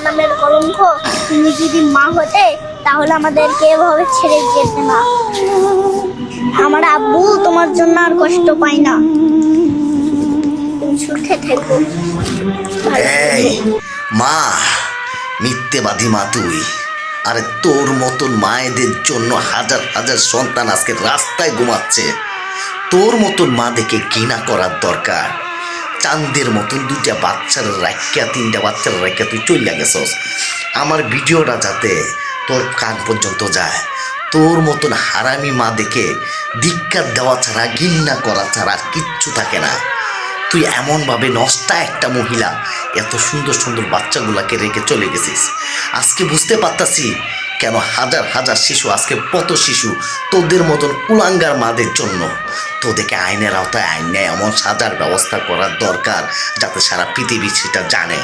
নামের কলঙ্ক। তুমি যদি মা হতে তাহলে আমাদেরকে এভাবে ছেড়ে যেতে না। আমার আব্বু তোমার জন্য আর কষ্ট পায় না। তুমি সুখে থেকো। এই মা, মিথ্যেবাদী মা তুই। আরে তোর মতন মায়েদের জন্য হাজার হাজার সন্তান আজকে রাস্তায় ঘুমাচ্ছে। তোর মতন মা দেখে ঘৃণা করার দরকার। চাঁদের মতন দুইটা বাচ্চার রাখিয়া, তিনটা বাচ্চার রাখিয়া তুই চলে গেছস। আমার ভিডিওটা যাতে তোর কান পর্যন্ত যায়, তোর মতন হারামি মা দেখে ধিক্কার দেওয়া ছাড়া, ঘৃণা করা ছাড়া আর কিচ্ছু থাকে না। তুই এমনভাবে নষ্টা একটা মহিলা এত সুন্দর সুন্দর বাচ্চাগুলাকে রেখে চলে গেছিস। আজকে বুঝতে পারতাছি কেন হাজার হাজার শিশু, আজকে কত শিশু তোদের মতন কুলাঙ্গার মাদের জন্য। তোদেরকে আইনের আওতায় আইনে এমন সাজার ব্যবস্থা করার দরকার যাতে সারা পৃথিবী সেটা জানে।